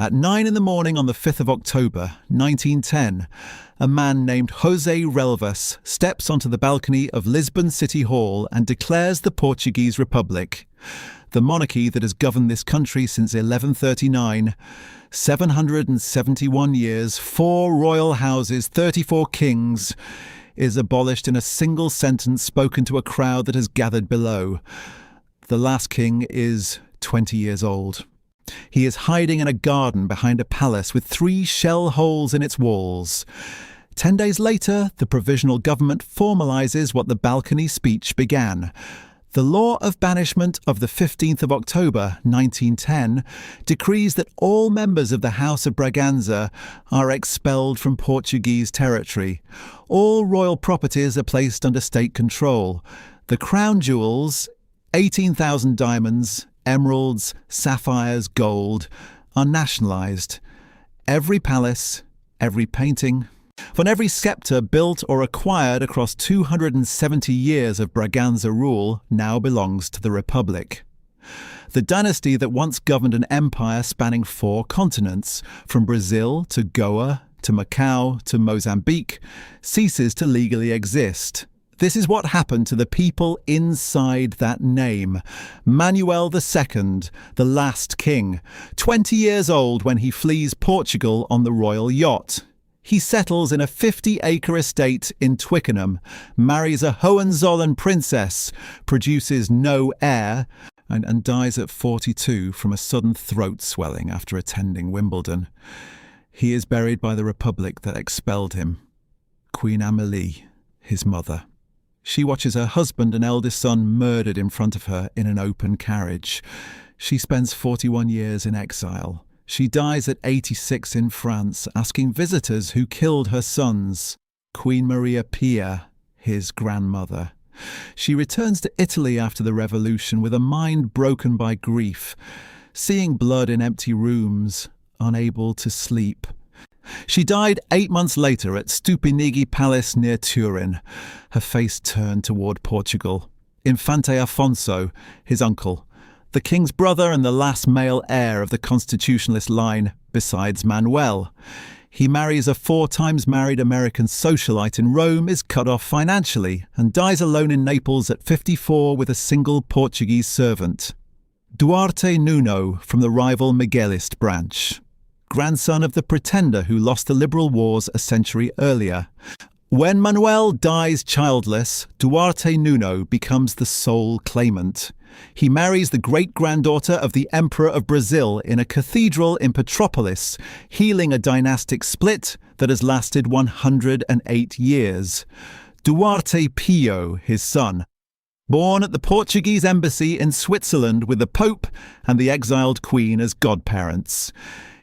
At 9 in the morning on the 5th of October, 1910, a man named José Relvas steps onto the balcony of Lisbon City Hall and declares the Portuguese Republic. The monarchy that has governed this country since 1139, 771 years, 4 royal houses, 34 kings, is abolished in a single sentence spoken to a crowd that has gathered below. The last king is 20 years old. He is hiding in a garden behind a palace with 3 shell holes in its walls. 10 days later, the provisional government formalises what the balcony speech began. The law of banishment of the 15th of October, 1910, decrees that all members of the House of Braganza are expelled from Portuguese territory. All royal properties are placed under state control. The crown jewels, 18,000 diamonds, emeralds, sapphires, gold, are nationalised. Every palace, every painting, from every sceptre built or acquired across 270 years of Braganza rule now belongs to the Republic. The dynasty that once governed an empire spanning 4 continents, from Brazil to Goa to Macau to Mozambique, ceases to legally exist. This is what happened to the people inside that name. Manuel II, the last king, 20 years old when he flees Portugal on the royal yacht. He settles in a 50-acre estate in Twickenham, marries a Hohenzollern princess, produces no heir, and dies at 42 from a sudden throat swelling after attending Wimbledon. He is buried by the Republic that expelled him, Queen Amélie, his mother. She watches her husband and eldest son murdered in front of her in an open carriage. She spends 41 years in exile. She dies at 86 in France, asking visitors who killed her sons, Queen Maria Pia, his grandmother. She returns to Italy after the revolution with a mind broken by grief, seeing blood in empty rooms, unable to sleep. She died 8 months later at Stupinigi Palace near Turin, her face turned toward Portugal. Infante Afonso, his uncle, the king's brother and the last male heir of the constitutionalist line, besides Manuel. He marries a 4 times married American socialite in Rome, is cut off financially, and dies alone in Naples at 54 with a single Portuguese servant. Duarte Nuno from the rival Miguelist branch, grandson of the pretender who lost the liberal wars a century earlier. When Manuel dies childless, Duarte Nuno becomes the sole claimant. He marries the great-granddaughter of the Emperor of Brazil in a cathedral in Petropolis, healing a dynastic split that has lasted 108 years. Duarte Pio, his son, born at the Portuguese embassy in Switzerland with the Pope and the exiled Queen as godparents.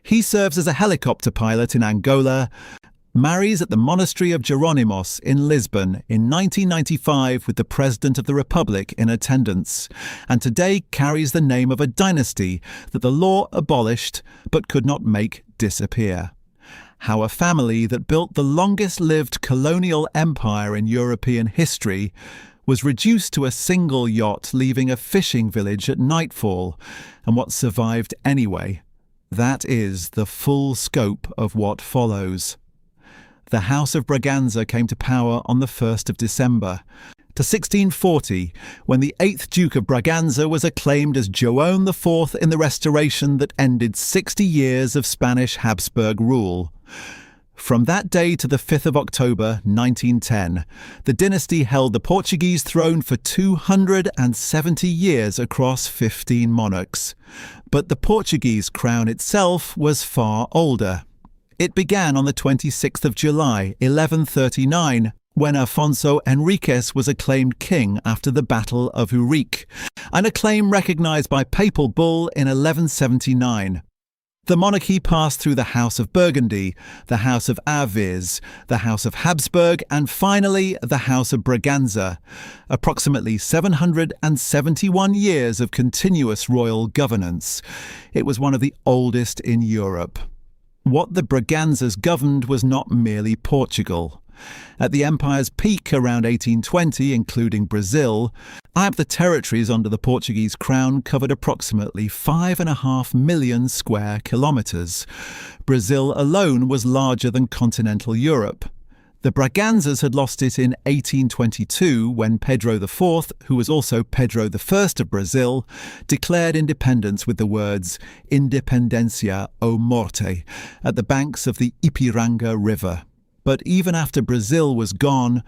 He serves as a helicopter pilot in Angola, marries at the monastery of Jerónimos in Lisbon in 1995 with the President of the Republic in attendance, and today carries the name of a dynasty that the law abolished but could not make disappear. How a family that built the longest-lived colonial empire in European history was reduced to a single yacht leaving a fishing village at nightfall, and what survived anyway. That is the full scope of what follows. The House of Braganza came to power on the 1st of December, to 1640, when the 8th Duke of Braganza was acclaimed as Joan IV in the Restoration that ended 60 years of Spanish Habsburg rule. From that day to the 5th of October, 1910, the dynasty held the Portuguese throne for 270 years across 15 monarchs. But the Portuguese crown itself was far older. It began on the 26th of July, 1139, when Afonso Henriques was acclaimed king after the Battle of Urique, an acclaim recognised by papal bull in 1179. The monarchy passed through the House of Burgundy, the House of Aviz, the House of Habsburg, and finally the House of Braganza, approximately 771 years of continuous royal governance. It was one of the oldest in Europe. What the Braganzas governed was not merely Portugal. At the empire's peak around 1820, including Brazil, the territories under the Portuguese crown covered approximately 5.5 million square kilometres. Brazil alone was larger than continental Europe. The Braganzas had lost it in 1822 when Pedro IV, who was also Pedro I of Brazil, declared independence with the words Independencia ou Morte at the banks of the Ipiranga River. But even after Brazil was gone,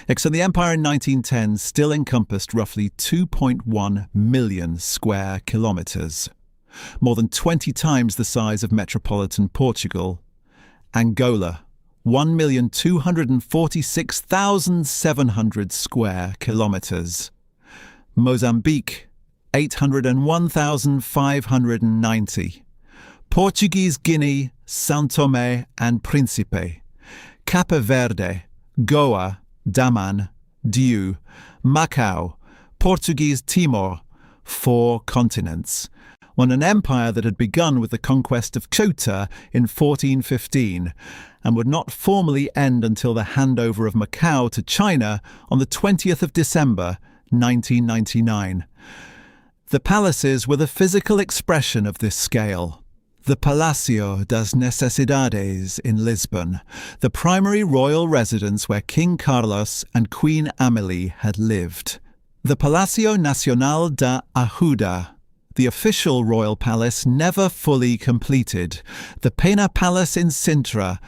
the empire in 1910 still encompassed roughly 2.1 million square kilometres, more than 20 times the size of metropolitan Portugal. Angola, 1,246,700 square kilometres. Mozambique, 801,590. Portuguese Guinea, São Tomé and Príncipe. Cape Verde, Goa, Daman, Diu, Macau, Portuguese Timor, 4 continents. On an empire that had begun with the conquest of Ceuta in 1415 and would not formally end until the handover of Macau to China on the 20th of December, 1999. The palaces were the physical expression of this scale. The Palacio das Necesidades in Lisbon, the primary royal residence where King Carlos and Queen Amélie had lived. The Palacio Nacional da Ajuda, the official royal palace never fully completed. The Pena Palace in Sintra,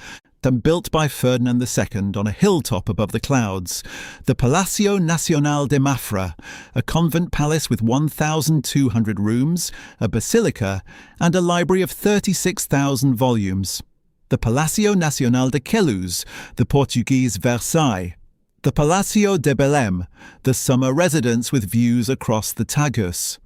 built by Ferdinand II on a hilltop above the clouds. The Palacio Nacional de Mafra, a convent palace with 1,200 rooms, a basilica, and a library of 36,000 volumes. The Palacio Nacional de Queluz, the Portuguese Versailles. The Palacio de Belém, the summer residence with views across the Tagus.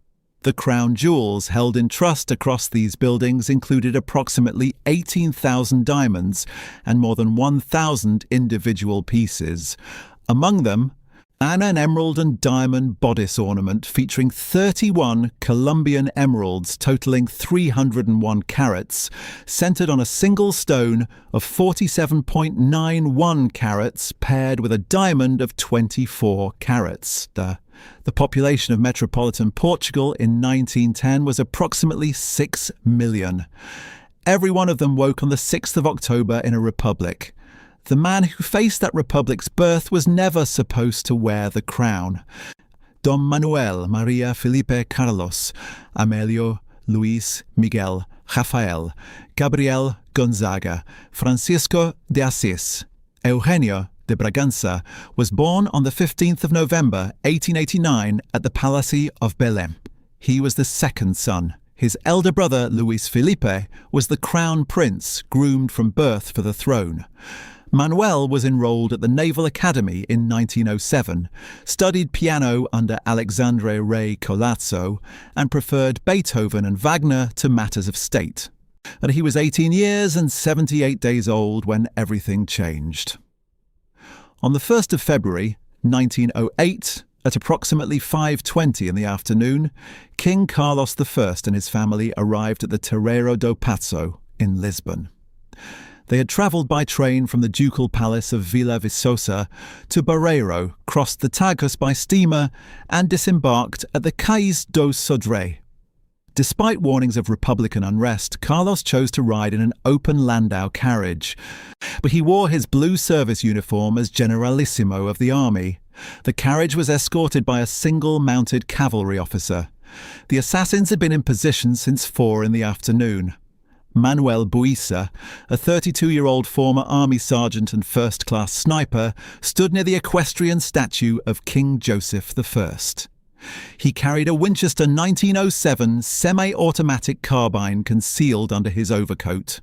The crown jewels held in trust across these buildings included approximately 18,000 diamonds and more than 1,000 individual pieces. Among them, an emerald and diamond bodice ornament featuring 31 Colombian emeralds totaling 301 carats, centered on a single stone of 47.91 carats paired with a diamond of 24 carats. The population of metropolitan Portugal in 1910 was approximately 6 million. Every one of them woke on the 6th of October in a republic. The man who faced that republic's birth was never supposed to wear the crown. Dom Manuel, Maria Felipe Carlos, Amelio, Luis, Miguel, Rafael, Gabriel Gonzaga, Francisco de Assis, Eugenio de Braganza was born on the 15th of November 1889 at the Palace of Belém. He was the second son. His elder brother, Luis Felipe, was the crown prince, groomed from birth for the throne. Manuel was enrolled at the Naval Academy in 1907, studied piano under Alexandre Rey Colazzo, and preferred Beethoven and Wagner to matters of state. And he was 18 years and 78 days old when everything changed. On the 1st of February, 1908, at approximately 5:20 in the afternoon, King Carlos I and his family arrived at the Terreiro do Paço in Lisbon. They had travelled by train from the ducal palace of Vila Viçosa to Barreiro, crossed the Tagus by steamer, and disembarked at the Cais do Sodré. Despite warnings of Republican unrest, Carlos chose to ride in an open landau carriage, but he wore his blue service uniform as Generalissimo of the army. The carriage was escorted by a single mounted cavalry officer. The assassins had been in position since 4 in the afternoon. Manuel Buissa, a 32-year-old former army sergeant and first-class sniper, stood near the equestrian statue of King Joseph I. He carried a Winchester 1907 semi-automatic carbine concealed under his overcoat.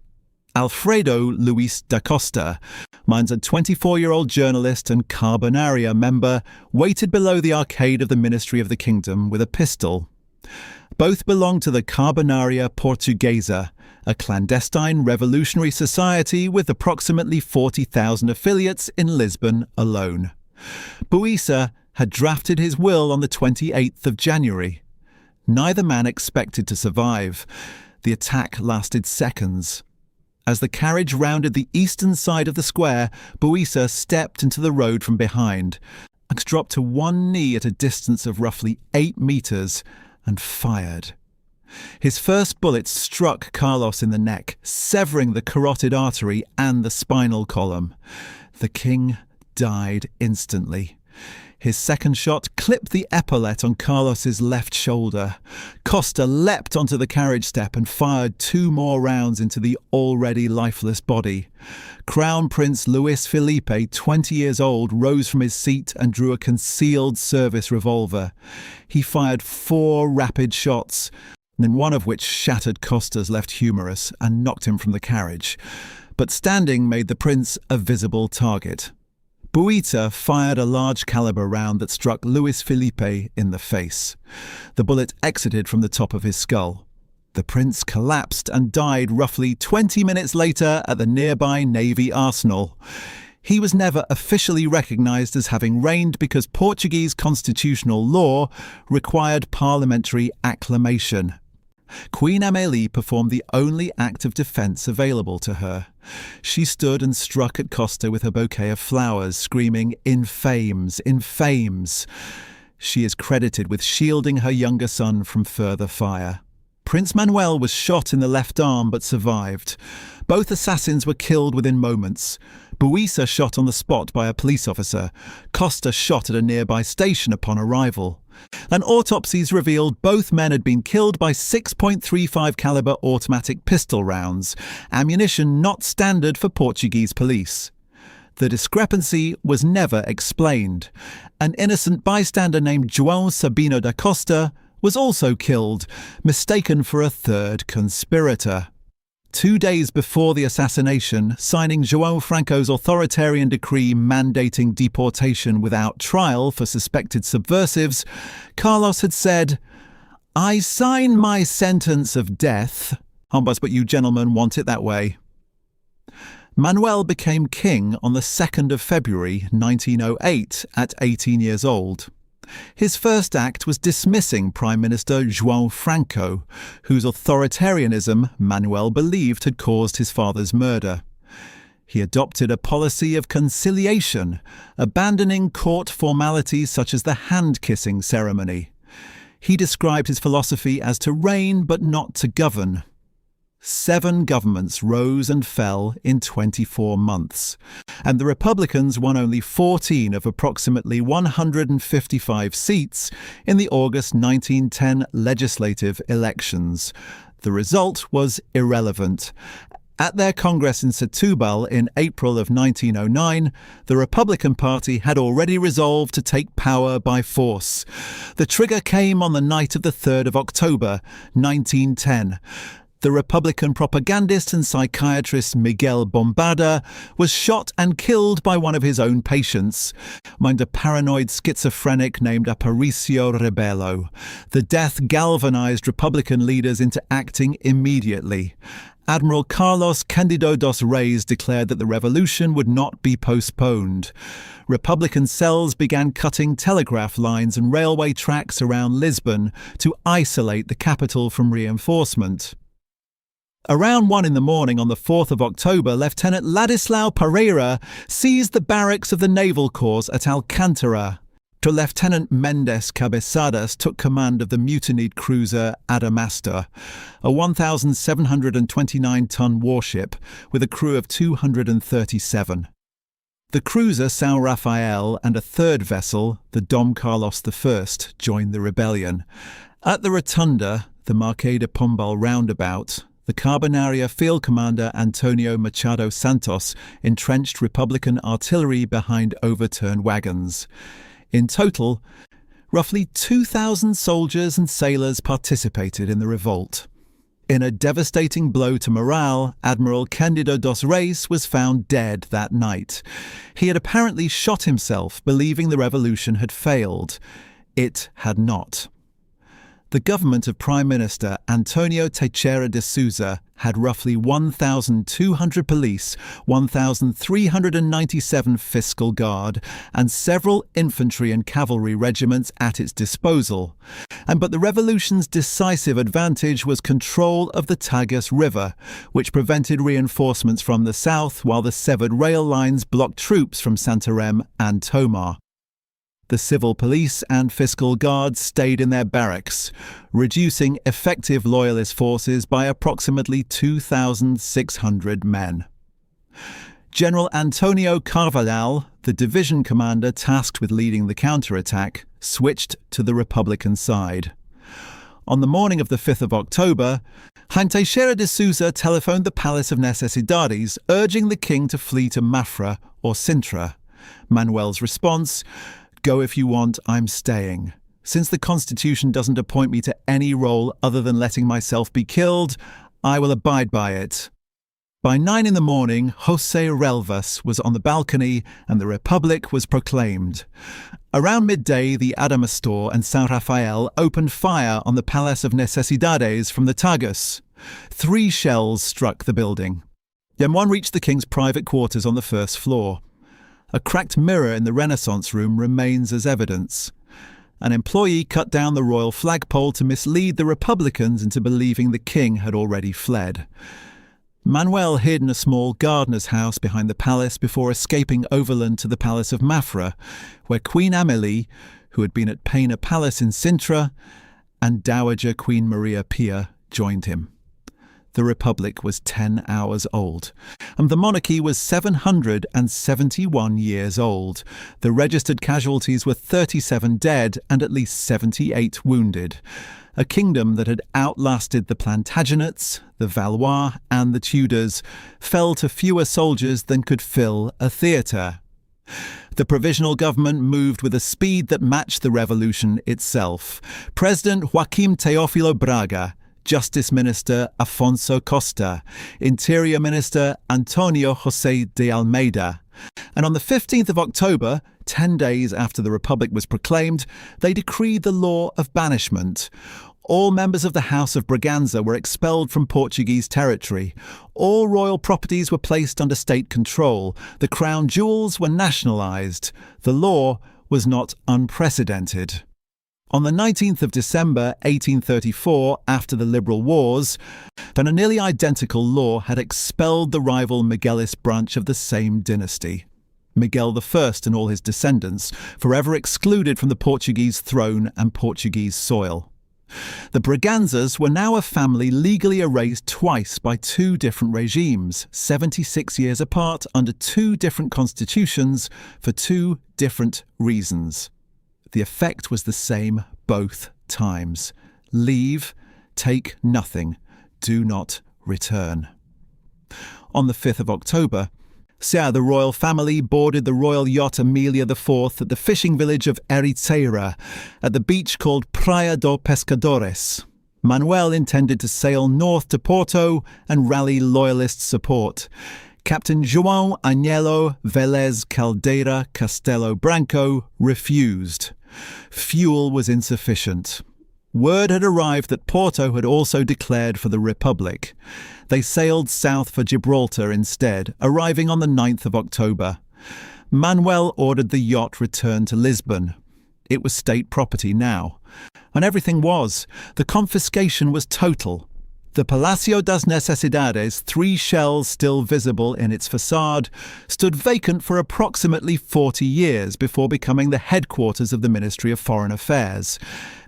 Alfredo Luis da Costa, mine's a 24-year-old journalist and Carbonaria member, waited below the arcade of the Ministry of the Kingdom with a pistol. Both belonged to the Carbonaria Portuguesa, a clandestine revolutionary society with approximately 40,000 affiliates in Lisbon alone. Buissa had drafted his will on the 28th of January. Neither man expected to survive. The attack lasted seconds. As the carriage rounded the eastern side of the square, Buissa stepped into the road from behind and dropped to one knee at a distance of roughly 8 meters and fired. His first bullet struck Carlos in the neck, severing the carotid artery and the spinal column. The king died instantly. His second shot clipped the epaulette on Carlos's left shoulder. Costa leapt onto the carriage step and fired 2 more rounds into the already lifeless body. Crown Prince Luis Felipe, 20 years old, rose from his seat and drew a concealed service revolver. He fired 4 rapid shots, one of which shattered Costa's left humerus and knocked him from the carriage, but standing made the prince a visible target. Buita fired a large caliber round that struck Luis Felipe in the face. The bullet exited from the top of his skull. The prince collapsed and died roughly 20 minutes later at the nearby Navy arsenal. He was never officially recognised as having reigned because Portuguese constitutional law required parliamentary acclamation. Queen Amélie performed the only act of defence available to her. She stood and struck at Costa with her bouquet of flowers, screaming, "In flames, in flames." She is credited with shielding her younger son from further fire. Prince Manuel was shot in the left arm but survived. Both assassins were killed within moments. Buissa shot on the spot by a police officer. Costa shot at a nearby station upon arrival. And autopsies revealed both men had been killed by 6.35 caliber automatic pistol rounds, ammunition not standard for Portuguese police. The discrepancy was never explained. An innocent bystander named João Sabino da Costa was also killed, mistaken for a third conspirator. 2 days before the assassination, signing João Franco's authoritarian decree mandating deportation without trial for suspected subversives, Carlos had said, "I sign my sentence of death, but you gentlemen want it that way." Manuel became king on the 2nd of February 1908 at 18 years old. His first act was dismissing Prime Minister João Franco, whose authoritarianism Manuel believed had caused his father's murder. He adopted a policy of conciliation, abandoning court formalities such as the hand-kissing ceremony. He described his philosophy as to reign but not to govern. 7 governments rose and fell in 24 months, and the Republicans won only 14 of approximately 155 seats in the August 1910 legislative elections. The result was irrelevant. At their Congress in Setúbal in April of 1909, the Republican Party had already resolved to take power by force. The trigger came on the night of the 3rd of October, 1910. The Republican propagandist and psychiatrist Miguel Bombarda was shot and killed by one of his own patients, a paranoid schizophrenic named Aparicio Rebelo. The death galvanized Republican leaders into acting immediately. Admiral Carlos Cândido dos Reis declared that the revolution would not be postponed. Republican cells began cutting telegraph lines and railway tracks around Lisbon to isolate the capital from reinforcement. Around 1 in the morning on the 4th of October, Lieutenant Ladislau Pereira seized the barracks of the Naval Corps at Alcântara. Lieutenant Mendes Cabeçadas took command of the mutinied cruiser Adamastor, a 1,729-ton warship with a crew of 237. The cruiser São Rafael and a third vessel, the Dom Carlos I, joined the rebellion. At the Rotunda, the Marquês de Pombal roundabout, the Carbonaria Field Commander Antonio Machado Santos entrenched Republican artillery behind overturned wagons. In total, roughly 2,000 soldiers and sailors participated in the revolt. In a devastating blow to morale, Admiral Cândido dos Reis was found dead that night. He had apparently shot himself, believing the revolution had failed. It had not. The government of Prime Minister Antonio Teixeira de Sousa had roughly 1,200 police, 1,397 fiscal guard, and several infantry and cavalry regiments at its disposal. But the revolution's decisive advantage was control of the Tagus River, which prevented reinforcements from the south while the severed rail lines blocked troops from Santarém and Tomar. The civil police and fiscal guards stayed in their barracks, reducing effective loyalist forces by approximately 2,600 men. General Antonio Carvalhal, the division commander tasked with leading the counterattack, switched to the Republican side. On the morning of the 5th of October, Teixeira de Sousa telephoned the Palace of Necessidades, urging the king to flee to Mafra or Sintra. Manuel's response: "Go if you want, I'm staying. Since the Constitution doesn't appoint me to any role other than letting myself be killed, I will abide by it." By 9 in the morning, José Relvas was on the balcony and the Republic was proclaimed. Around midday, the Adamastor and São Rafael opened fire on the Palace of Necessidades from the Tagus. 3 shells struck the building. Then one reached the king's private quarters on the first floor. A cracked mirror in the Renaissance room remains as evidence. An employee cut down the royal flagpole to mislead the Republicans into believing the king had already fled. Manuel hid in a small gardener's house behind the palace before escaping overland to the Palace of Mafra, where Queen Amélie, who had been at Peña Palace in Sintra, and Dowager Queen Maria Pia joined him. The Republic was 10 hours old, and the monarchy was 771 years old. The registered casualties were 37 dead and at least 78 wounded. A kingdom that had outlasted the Plantagenets, the Valois, and the Tudors fell to fewer soldiers than could fill a theatre. The provisional government moved with a speed that matched the revolution itself. President Joaquim Teófilo Braga, Justice Minister Afonso Costa, Interior Minister Antonio José de Almeida. And on the 15th of October, 10 days after the Republic was proclaimed, they decreed the law of banishment. All members of the House of Braganza were expelled from Portuguese territory. All royal properties were placed under state control. The crown jewels were nationalised. The law was not unprecedented. On the 19th of December 1834, after the Liberal Wars, then a nearly identical law had expelled the rival Miguelist branch of the same dynasty. Miguel I and all his descendants, forever excluded from the Portuguese throne and Portuguese soil. The Braganzas were now a family legally erased twice by 2 different regimes, 76 years apart under 2 different constitutions for 2 different reasons. The effect was the same both times. Leave, take nothing, do not return. On the 5th of October, the royal family boarded the royal yacht Amelia IV at the fishing village of Ericeira, at the beach called Praia dos Pescadores. Manuel intended to sail north to Porto and rally loyalist support. Captain João Agnello Velez Caldeira Castelo Branco refused. Fuel was insufficient. Word had arrived that Porto had also declared for the Republic. They sailed south for Gibraltar instead, arriving on the 9th of October. Manuel ordered the yacht returned to Lisbon. It was state property now. And everything was. The confiscation was total. The Palacio das Necessidades, 3 shells still visible in its facade, stood vacant for approximately 40 years before becoming the headquarters of the Ministry of Foreign Affairs,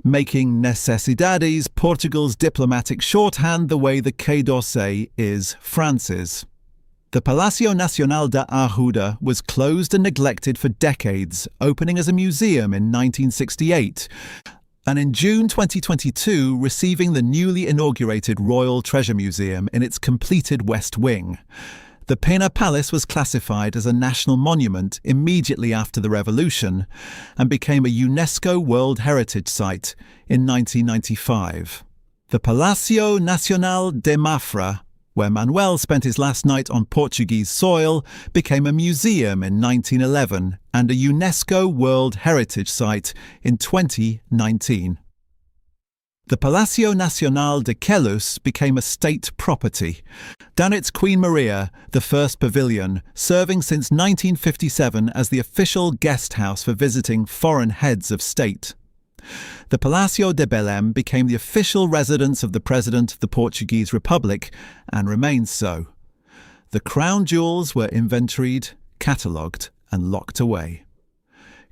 making Necessidades Portugal's diplomatic shorthand the way the Quai d'Orsay is France's. The Palacio Nacional da Arruda was closed and neglected for decades, opening as a museum in 1968. And in June 2022, receiving the newly inaugurated Royal Treasure Museum in its completed West Wing. The Peña Palace was classified as a national monument immediately after the revolution and became a UNESCO World Heritage Site in 1995. The Palacio Nacional de Mafra, where Manuel spent his last night on Portuguese soil, became a museum in 1911 and a UNESCO World Heritage Site in 2019. The Palacio Nacional de Queluz became a state property. Down its Queen Maria, the first pavilion, serving since 1957 as the official guest house for visiting foreign heads of state. The Palacio de Belém became the official residence of the President of the Portuguese Republic, and remains so. The crown jewels were inventoried, catalogued, and locked away.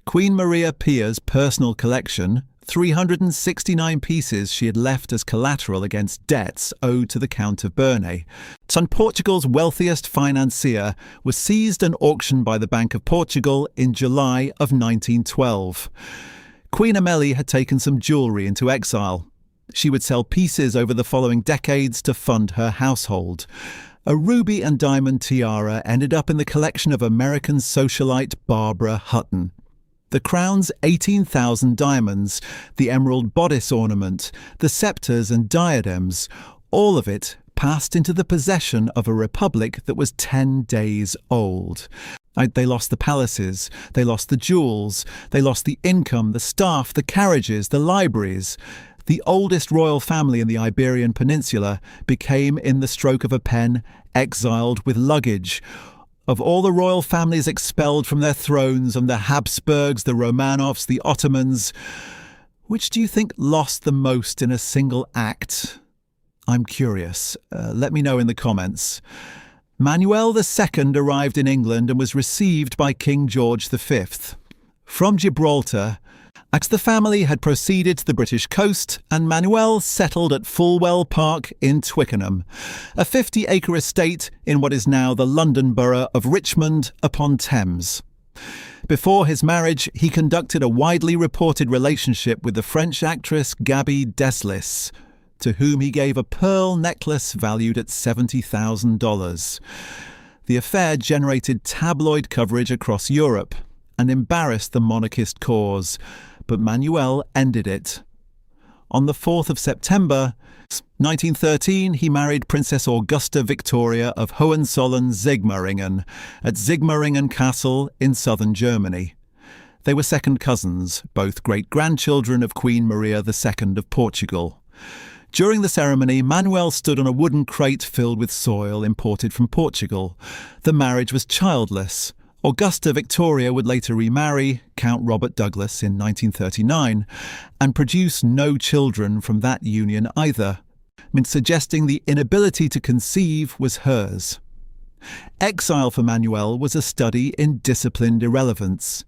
Queen Maria Pia's personal collection, 369 pieces she had left as collateral against debts owed to the Count of Bernay, son Portugal's wealthiest financier, was seized and auctioned by the Bank of Portugal in July of 1912. Queen Amélie had taken some jewellery into exile. She would sell pieces over the following decades to fund her household. A ruby and diamond tiara ended up in the collection of American socialite Barbara Hutton. The crown's 18,000 diamonds, the emerald bodice ornament, the sceptres and diadems, all of it passed into the possession of a republic that was 10 days old. They lost the palaces, they lost the jewels, they lost the income, the staff, the carriages, the libraries. The oldest royal family in the Iberian Peninsula became, in the stroke of a pen, exiled with luggage. Of all the royal families expelled from their thrones, and the Habsburgs, the Romanovs, the Ottomans, which do you think lost the most in a single act? I'm curious. Let me know in the comments. Manuel II arrived in England and was received by King George V. From Gibraltar, the family had proceeded to the British coast, and Manuel settled at Fulwell Park in Twickenham, a 50-acre estate in what is now the London borough of Richmond upon Thames. Before his marriage, he conducted a widely reported relationship with the French actress Gaby Deslis, to whom he gave a pearl necklace valued at $70,000. The affair generated tabloid coverage across Europe and embarrassed the monarchist cause, but Manuel ended it. On the 4th of September 1913, he married Princess Augusta Victoria of Hohenzollern-Sigmaringen at Sigmaringen Castle in southern Germany. They were second cousins, both great-grandchildren of Queen Maria II of Portugal. During the ceremony, Manuel stood on a wooden crate filled with soil imported from Portugal. The marriage was childless. Augusta Victoria would later remarry Count Robert Douglas in 1939 and produce no children from that union either, suggesting the inability to conceive was hers. Exile for Manuel was a study in disciplined irrelevance.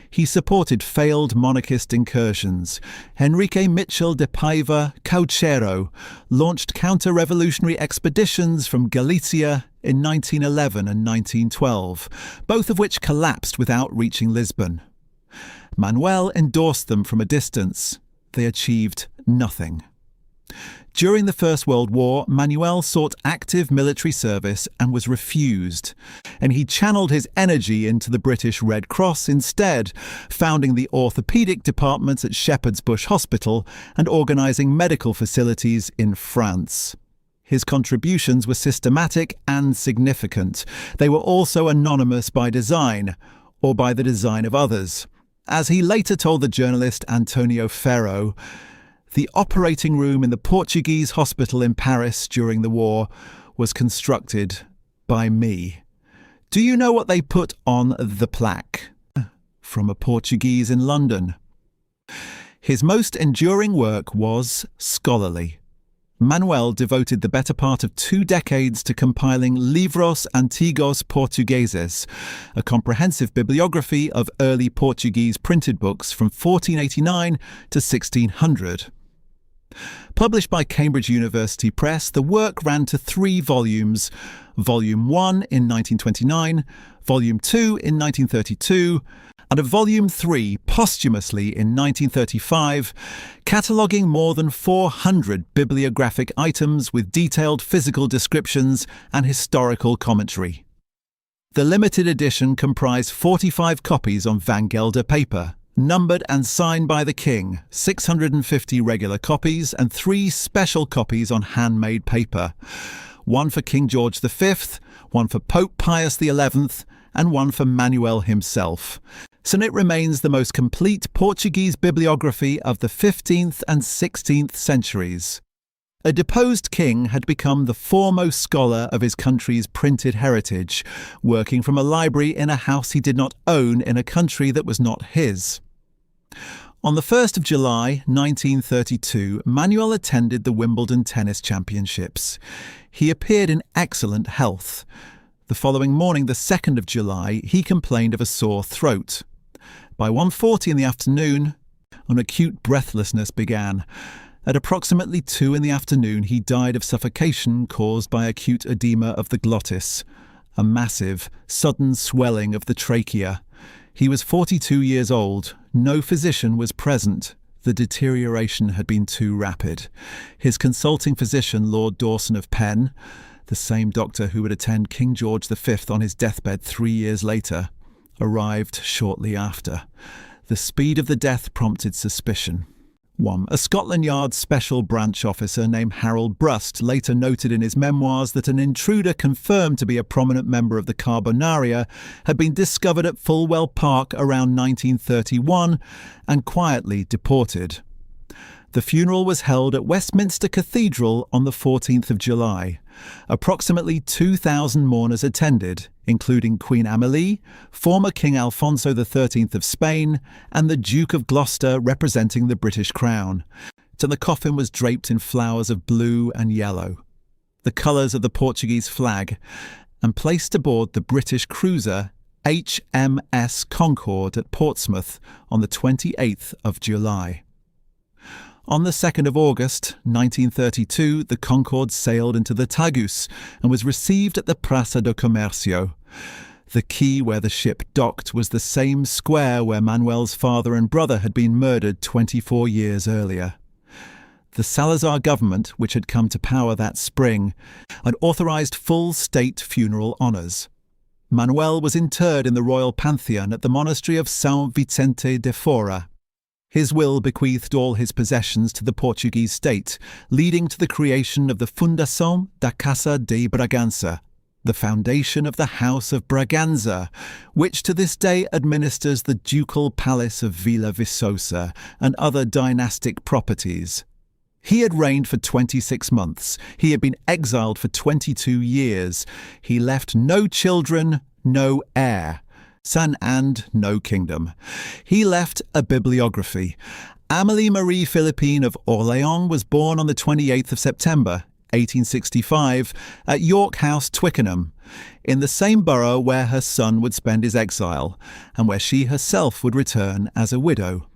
He supported failed monarchist incursions. Henrique Mitchell de Paiva Cauchero launched counter-revolutionary expeditions from Galicia in 1911 and 1912, both of which collapsed without reaching Lisbon. Manuel endorsed them from a distance. They achieved nothing. During the First World War, Manuel sought active military service and was refused, and he channeled his energy into the British Red Cross instead, founding the orthopaedic department at Shepherd's Bush Hospital and organising medical facilities in France. His contributions were systematic and significant. They were also anonymous by design, or by the design of others. As he later told the journalist Antonio Ferro, the operating room in the Portuguese hospital in Paris during the war was constructed by me. Do you know what they put on the plaque? From a Portuguese in London. His most enduring work was scholarly. Manuel devoted the better part of 2 decades to compiling Livros Antigos Portugueses, a comprehensive bibliography of early Portuguese printed books from 1489 to 1600. Published by Cambridge University Press, the work ran to 3 volumes, Volume 1 in 1929, Volume 2 in 1932, and a Volume 3 posthumously in 1935, cataloguing more than 400 bibliographic items with detailed physical descriptions and historical commentary. The limited edition comprised 45 copies on Van Gelder paper, numbered and signed by the King, 650 regular copies and 3 special copies on handmade paper, one for King George V, one for Pope Pius XI, and one for Manuel himself. So it remains the most complete Portuguese bibliography of the 15th and 16th centuries. A deposed king had become the foremost scholar of his country's printed heritage, working from a library in a house he did not own in a country that was not his. On the 1st of July 1932, Manuel attended the Wimbledon Tennis Championships. He appeared in excellent health. The following morning, the 2nd of July, he complained of a sore throat. By 1:40 in the afternoon, an acute breathlessness began. At approximately 2 in the afternoon, he died of suffocation caused by acute edema of the glottis, a massive, sudden swelling of the trachea. He was 42 years old. No physician was present. The deterioration had been too rapid. His consulting physician, Lord Dawson of Penn, the same doctor who would attend King George V on his deathbed 3 years later, arrived shortly after. The speed of the death prompted suspicion. 1. A Scotland Yard special branch officer named Harold Brust later noted in his memoirs that an intruder confirmed to be a prominent member of the Carbonaria had been discovered at Fulwell Park around 1931 and quietly deported. The funeral was held at Westminster Cathedral on the 14th of July. Approximately 2,000 mourners attended, including Queen Amélie, former King Alfonso XIII of Spain, and the Duke of Gloucester representing the British Crown. And the coffin was draped in flowers of blue and yellow, the colours of the Portuguese flag, and placed aboard the British cruiser HMS Concord at Portsmouth on the 28th of July. On the 2nd of August 1932, the Concorde sailed into the Tagus and was received at the Praça do Comércio. The quay where the ship docked was the same square where Manuel's father and brother had been murdered 24 years earlier. The Salazar government, which had come to power that spring, had authorised full state funeral honours. Manuel was interred in the royal pantheon at the monastery of São Vicente de Fora. His will bequeathed all his possessions to the Portuguese state, leading to the creation of the Fundação da Casa de Bragança, the foundation of the House of Braganza, which to this day administers the ducal palace of Vila Viçosa and other dynastic properties. He had reigned for 26 months. He had been exiled for 22 years. He left no children, no heir. And no kingdom. He left a bibliography. Amélie Marie Philippine of Orléans was born on the 28th of September, 1865, at York House, Twickenham, in the same borough where her son would spend his exile, and where she herself would return as a widow.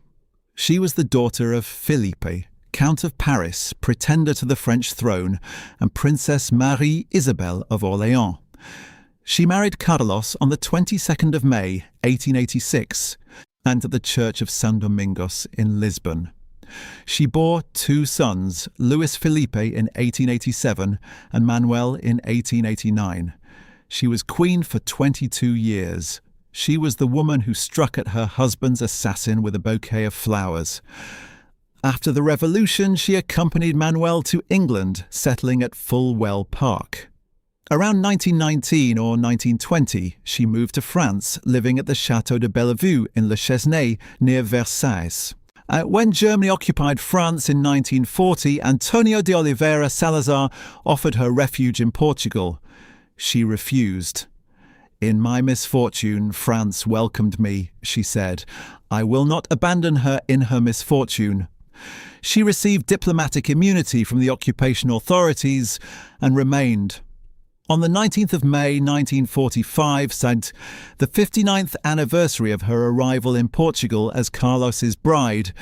She was the daughter of Philippe, Count of Paris, pretender to the French throne, and Princess Marie Isabel of Orléans. She married Carlos on the 22nd of May, 1886, and at the Church of San Domingos in Lisbon. She bore 2 sons, Luis Felipe in 1887 and Manuel in 1889. She was queen for 22 years. She was the woman who struck at her husband's assassin with a bouquet of flowers. After the revolution, she accompanied Manuel to England, settling at Fulwell Park. Around 1919 or 1920, she moved to France, living at the Château de Bellevue in Le Chesnay, near Versailles. When Germany occupied France in 1940, Antonio de Oliveira Salazar offered her refuge in Portugal. She refused. "In my misfortune, France welcomed me," she said. "I will not abandon her in her misfortune." She received diplomatic immunity from the occupation authorities and remained. On the 19th of May 1945, the 59th anniversary of her arrival in Portugal as Carlos's bride,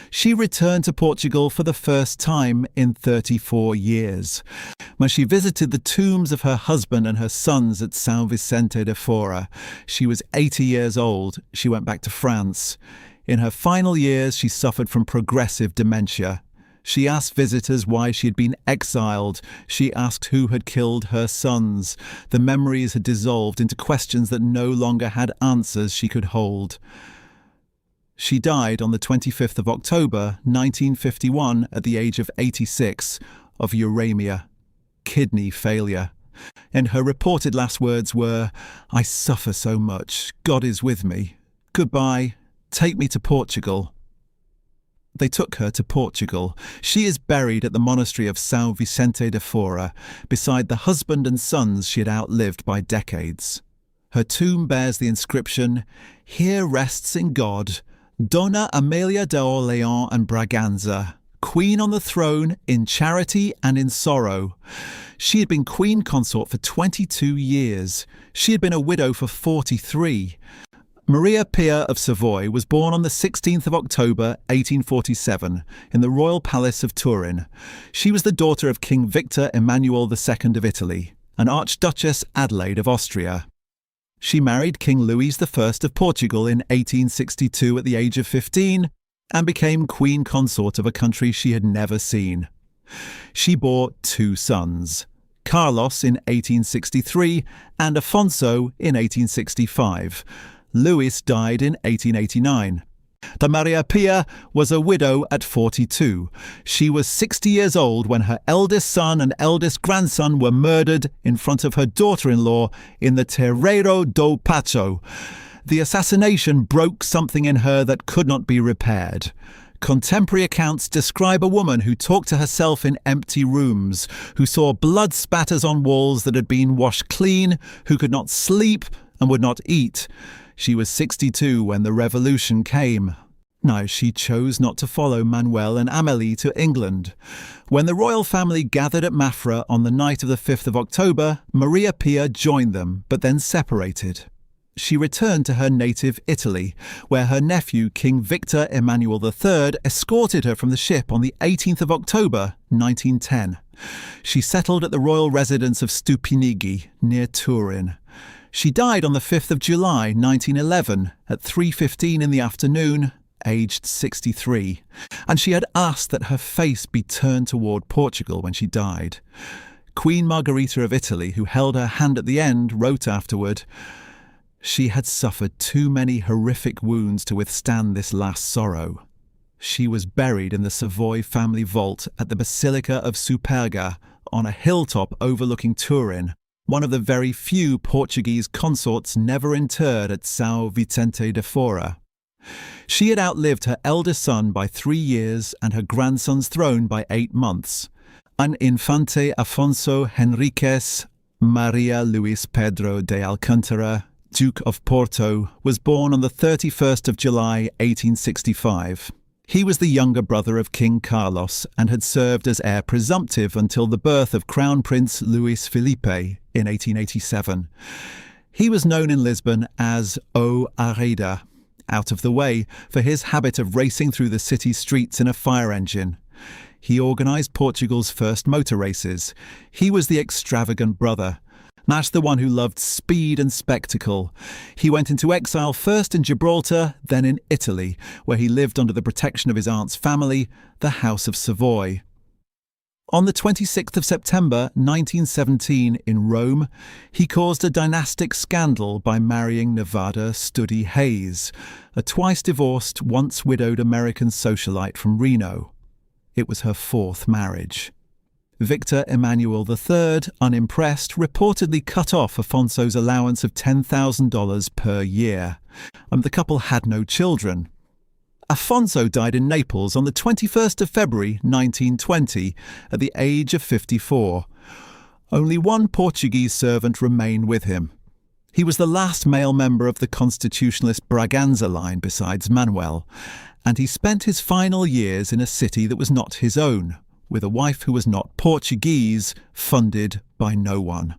she returned to Portugal for the first time in 34 years. When she visited the tombs of her husband and her sons at São Vicente de Fora, she was 80 years old. She went back to France. In her final years, she suffered from progressive dementia. She asked visitors why she had been exiled. She asked who had killed her sons. The memories had dissolved into questions that no longer had answers she could hold. She died on the 25th of October 1951 at the age of 86 of uremia, kidney failure. and her reported last words were, "I suffer so much. God is with me. Goodbye. Take me to Portugal." They took her to Portugal. She is buried at the monastery of São Vicente de Fora, beside the husband and sons she had outlived by decades. Her tomb bears the inscription, "Here rests in God, Dona Amélia de Orléans and Braganza, Queen on the throne in charity and in sorrow." She had been Queen Consort for 22 years. She had been a widow for 43. Maria Pia of Savoy was born on the 16th of October 1847 in the royal palace of Turin. She was the daughter of King Victor Emmanuel II of Italy and Archduchess Adelaide of Austria. She married King Louis I of Portugal in 1862 at the age of 15 and became Queen Consort of a country she had never seen. She bore 2 sons, Carlos in 1863 and Afonso in 1865. Louis died in 1889. The Maria Pia was a widow at 42. She was 60 years old when her eldest son and eldest grandson were murdered in front of her daughter-in-law in the Terreiro do Pacho. The assassination broke something in her that could not be repaired. Contemporary accounts describe a woman who talked to herself in empty rooms, who saw blood spatters on walls that had been washed clean, who could not sleep and would not eat. She was 62 when the revolution came. Now, she chose not to follow Manuel and Amélie to England. When the royal family gathered at Mafra on the night of the 5th of October, Maria Pia joined them, but then separated. She returned to her native Italy, where her nephew, King Victor Emmanuel III, escorted her from the ship on the 18th of October, 1910. She settled at the royal residence of Stupinigi, near Turin. She died on the 5th of July 1911 at 3:15 in the afternoon, aged 63, and she had asked that her face be turned toward Portugal when she died. Queen Margherita of Italy, who held her hand at the end, wrote afterward, "She had suffered too many horrific wounds to withstand this last sorrow." She was buried in the Savoy family vault at the Basilica of Superga on a hilltop overlooking Turin, one of the very few Portuguese consorts never interred at São Vicente de Fora. She had outlived her eldest son by 3 years and her grandson's throne by 8 months. An Infante Afonso Henriques Maria Luis Pedro de Alcântara, Duke of Porto, was born on the 31st of July 1865. He was the younger brother of King Carlos and had served as heir presumptive until the birth of Crown Prince Luís Filipe in 1887. He was known in Lisbon as O Arreda, out of the way, for his habit of racing through the city streets in a fire engine. He organised Portugal's first motor races. He was the extravagant brother. That's the one who loved speed and spectacle. He went into exile first in Gibraltar, then in Italy, where he lived under the protection of his aunt's family, the House of Savoy. On the 26th of September 1917 in Rome, he caused a dynastic scandal by marrying Nevada Studi Hayes, a twice-divorced, once-widowed American socialite from Reno. It was her 4th marriage. Victor Emmanuel III, unimpressed, reportedly cut off Afonso's allowance of $10,000 per year, and the couple had no children. Afonso died in Naples on the 21st of February 1920 at the age of 54. Only one Portuguese servant remained with him. He was the last male member of the constitutionalist Braganza line besides Manuel, and he spent his final years in a city that was not his own, with a wife who was not Portuguese, funded by no one.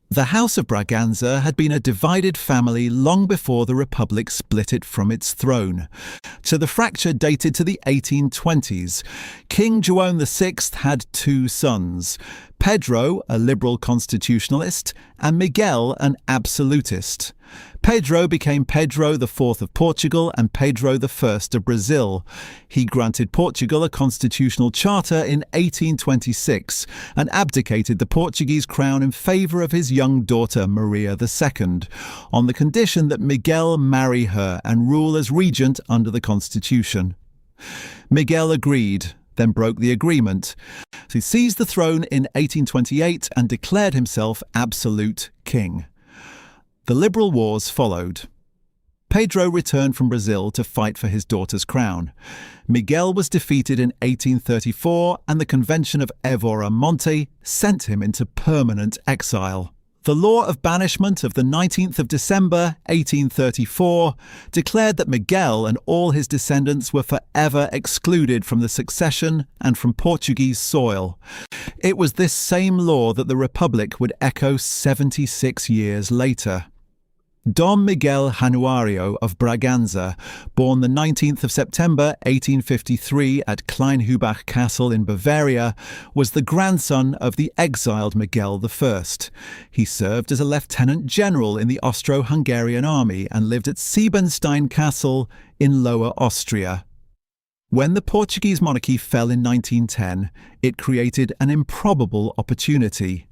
The House of Braganza had been a divided family long before the Republic split it from its throne, so the fracture dated to the 1820s. King João VI had 2 sons, Pedro, a liberal constitutionalist, and Miguel, an absolutist. Pedro became Pedro IV of Portugal and Pedro I of Brazil. He granted Portugal a constitutional charter in 1826 and abdicated the Portuguese crown in favour of his young daughter Maria II, on the condition that Miguel marry her and rule as regent under the constitution. Miguel agreed, then broke the agreement. So he seized the throne in 1828 and declared himself absolute king. The liberal wars followed. Pedro returned from Brazil to fight for his daughter's crown. Miguel was defeated in 1834 and the Convention of Évora Monte sent him into permanent exile. The law of banishment of the 19th of December 1834 declared that Miguel and all his descendants were forever excluded from the succession and from Portuguese soil. It was this same law that the Republic would echo 76 years later. Dom Miguel Januario of Braganza, born the 19th of September 1853 at Kleinhubach Castle in Bavaria, was the grandson of the exiled Miguel I. He served as a lieutenant general in the Austro-Hungarian army and lived at Siebenstein Castle in Lower Austria. When the Portuguese monarchy fell in 1910, it created an improbable opportunity.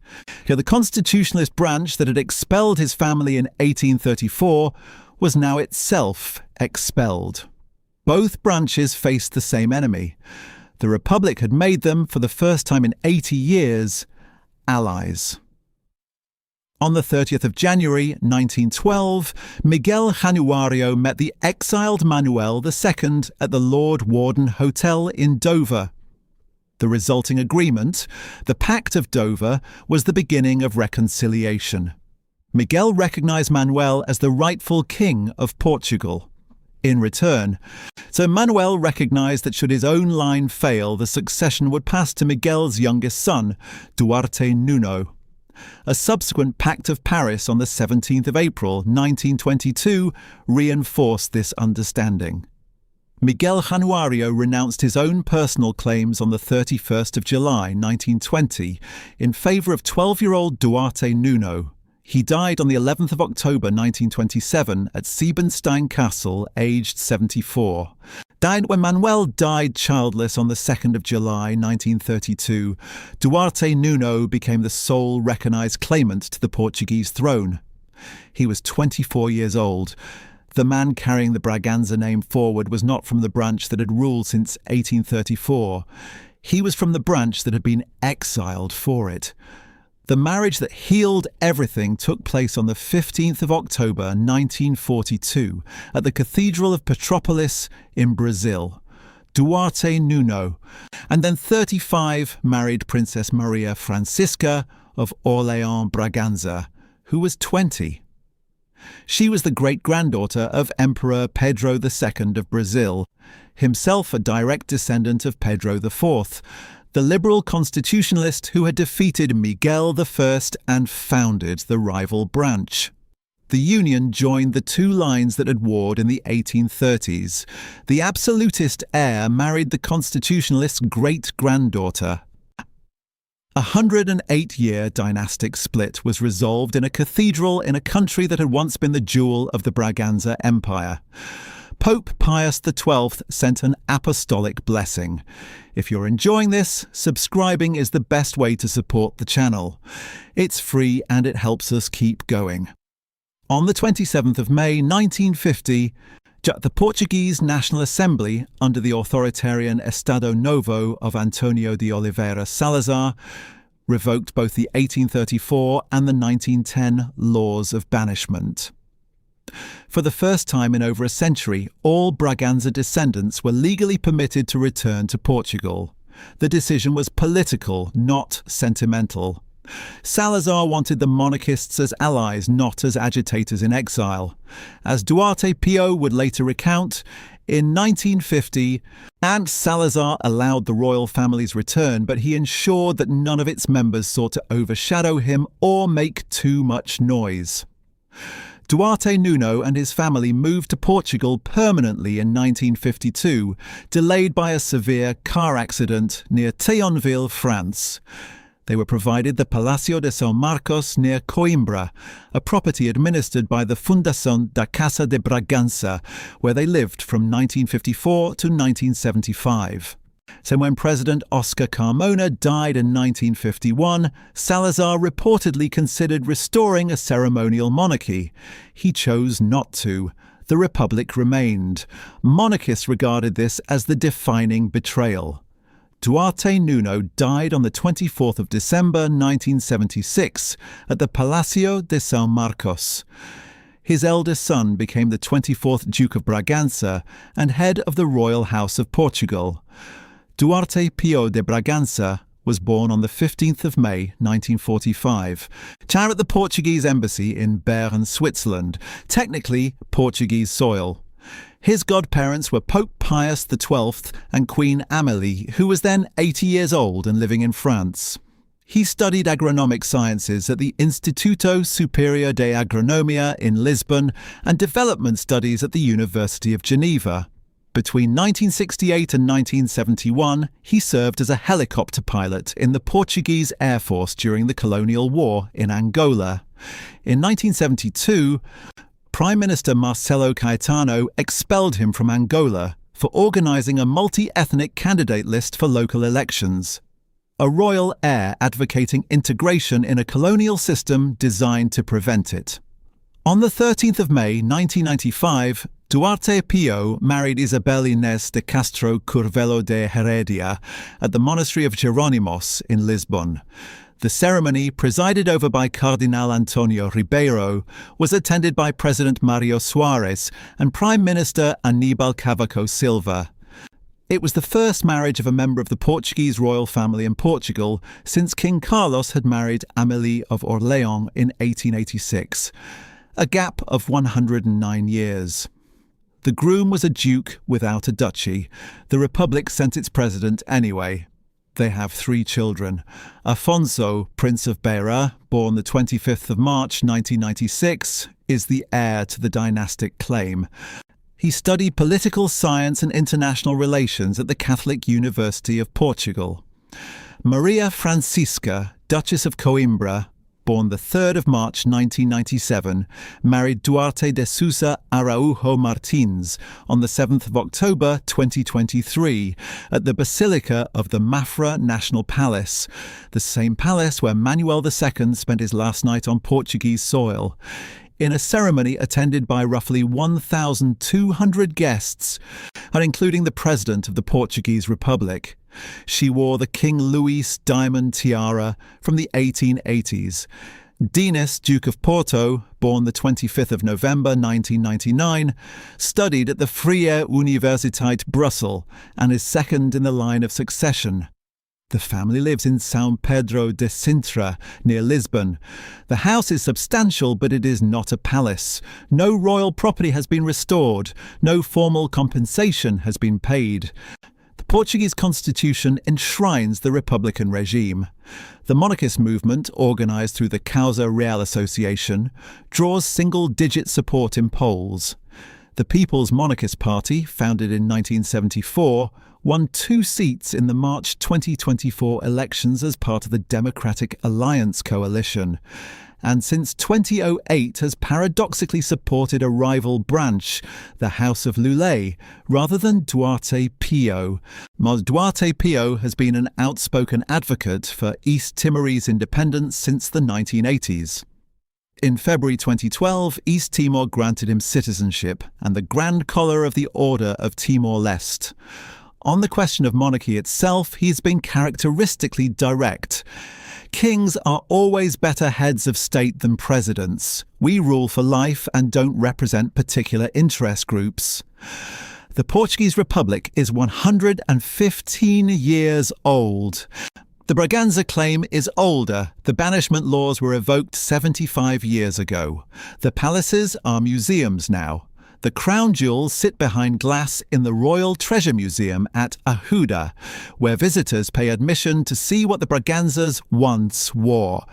The constitutionalist branch that had expelled his family in 1834 was now itself expelled. Both branches faced the same enemy. The Republic had made them, for the first time in 80 years, allies. On the 30th of January 1912, Miguel Januario met the exiled Manuel II at the Lord Warden Hotel in Dover. The resulting agreement, the Pact of Dover, was the beginning of reconciliation. Miguel recognized Manuel as the rightful king of Portugal. In return, so Manuel recognized that should his own line fail, the succession would pass to Miguel's youngest son, Duarte Nuno. A subsequent Pact of Paris on the 17th of April 1922 reinforced this understanding. Miguel Januario renounced his own personal claims on the 31st of July 1920 in favour of 12-year-old Duarte Nuno. He died on the 11th of October 1927 at Siebenstein Castle, aged 74. When Manuel died childless on the 2nd of July 1932, Duarte Nuno became the sole recognised claimant to the Portuguese throne. He was 24 years old. The man carrying the Braganza name forward was not from the branch that had ruled since 1834. He was from the branch that had been exiled for it. The marriage that healed everything took place on the 15th of October 1942 at the Cathedral of Petropolis in Brazil. Duarte Nuno, and then 35 married Princess Maria Francisca of Orléans Braganza, who was 20. She was the great-granddaughter of Emperor Pedro II of Brazil, himself a direct descendant of Pedro IV, the liberal constitutionalist who had defeated Miguel I and founded the rival branch. The union joined the two lines that had warred in the 1830s. The absolutist heir married the constitutionalist's great-granddaughter. A 108-year dynastic split was resolved in a cathedral in a country that had once been the jewel of the Braganza Empire. Pope Pius XII sent an apostolic blessing. If you're enjoying this, subscribing is the best way to support the channel. It's free and it helps us keep going. On the 27th of May 1950, the Portuguese National Assembly, under the authoritarian Estado Novo of Antonio de Oliveira Salazar, revoked both the 1834 and the 1910 laws of banishment. For the first time in over a century, all Braganza descendants were legally permitted to return to Portugal. The decision was political, not sentimental. Salazar wanted the monarchists as allies, not as agitators in exile. As Duarte Pio would later recount, in 1950, and Salazar allowed the royal family's return, but he ensured that none of its members sought to overshadow him or make too much noise. Duarte Nuno and his family moved to Portugal permanently in 1952, delayed by a severe car accident near Thionville, France. They were provided the Palacio de São Marcos near Coimbra, a property administered by the Fundação da Casa de Bragança, where they lived from 1954 to 1975. So when President Oscar Carmona died in 1951, Salazar reportedly considered restoring a ceremonial monarchy. He chose not to. The Republic remained. Monarchists regarded this as the defining betrayal. Duarte Nuno died on the 24th of December 1976 at the Palacio de São Marcos. His eldest son became the 24th Duke of Braganza and head of the Royal House of Portugal. Duarte Pio de Braganza was born on the 15th of May 1945, chair at the Portuguese embassy in Bern, Switzerland, technically Portuguese soil. His godparents were Pope Pius XII and Queen Amélie, who was then 80 years old and living in France. He studied agronomic sciences at the Instituto Superior de Agronomia in Lisbon and development studies at the University of Geneva. Between 1968 and 1971, he served as a helicopter pilot in the Portuguese Air Force during the colonial war in Angola. In 1972, Prime Minister Marcelo Caetano expelled him from Angola for organising a multi-ethnic candidate list for local elections. A royal heir advocating integration in a colonial system designed to prevent it. On the 13th of May 1995, Duarte Pio married Isabel Inés de Castro Curvelo de Heredia at the monastery of Jerónimos in Lisbon. The ceremony, presided over by Cardinal Antonio Ribeiro, was attended by President Mário Soares and Prime Minister Aníbal Cavaco Silva. It was the first marriage of a member of the Portuguese royal family in Portugal since King Carlos had married Amélie of Orléans in 1886, a gap of 109 years. The groom was a duke without a duchy. The Republic sent its president anyway. They have 3 children. Afonso, Prince of Beira, born the 25th of March 1996, is the heir to the dynastic claim. He studied political science and international relations at the Catholic University of Portugal. Maria Francisca, Duchess of Coimbra, born the 3rd of March 1997, married Duarte de Sousa Araújo Martins on the 7th of October 2023 at the Basilica of the Mafra National Palace, the same palace where Manuel II spent his last night on Portuguese soil. In a ceremony attended by roughly 1,200 guests, and including the President of the Portuguese Republic. She wore the King Louis diamond tiara from the 1880s. Dinis, Duke of Porto, born the 25th of November 1999, studied at the Vrije Universiteit Brussels and is second in the line of succession. The family lives in São Pedro de Sintra, near Lisbon. The house is substantial, but it is not a palace. No royal property has been restored. No formal compensation has been paid. The Portuguese constitution enshrines the republican regime. The monarchist movement, organised through the Causa Real Association, draws single-digit support in polls. The People's Monarchist Party, founded in 1974, won 2 seats in the March 2024 elections as part of the Democratic Alliance coalition, and since 2008 has paradoxically supported a rival branch, the House of Lulé, rather than Duarte Pio. Duarte Pio has been an outspoken advocate for East Timorese independence since the 1980s. In February 2012, East Timor granted him citizenship and the Grand Collar of the Order of Timor-Leste. On the question of monarchy itself, he's been characteristically direct. Kings are always better heads of state than presidents. We rule for life and don't represent particular interest groups. The Portuguese Republic is 115 years old. The Braganza claim is older. The banishment laws were revoked 75 years ago. The palaces are museums now. The crown jewels sit behind glass in the Royal Treasure Museum at Ajuda, where visitors pay admission to see what the Braganzas once wore.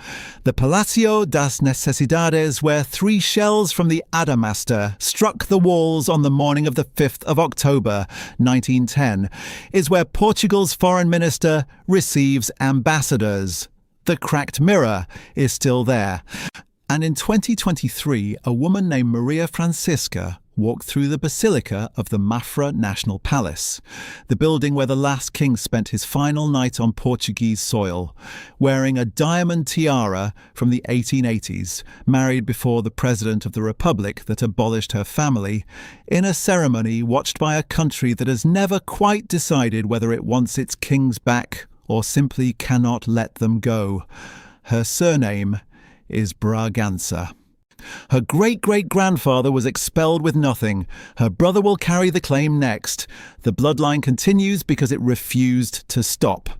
The Palacio das Necesidades, where 3 shells from the Adamastor struck the walls on the morning of the 5th of October 1910, is where Portugal's foreign minister receives ambassadors. The cracked mirror is still there. And in 2023, a woman named Maria Francisca walk through the basilica of the Mafra National Palace, the building where the last king spent his final night on Portuguese soil, wearing a diamond tiara from the 1880s, married before the President of the Republic that abolished her family, in a ceremony watched by a country that has never quite decided whether it wants its kings back or simply cannot let them go. Her surname is Braganza. Her great-great-grandfather was expelled with nothing. Her brother will carry the claim next. The bloodline continues because it refused to stop.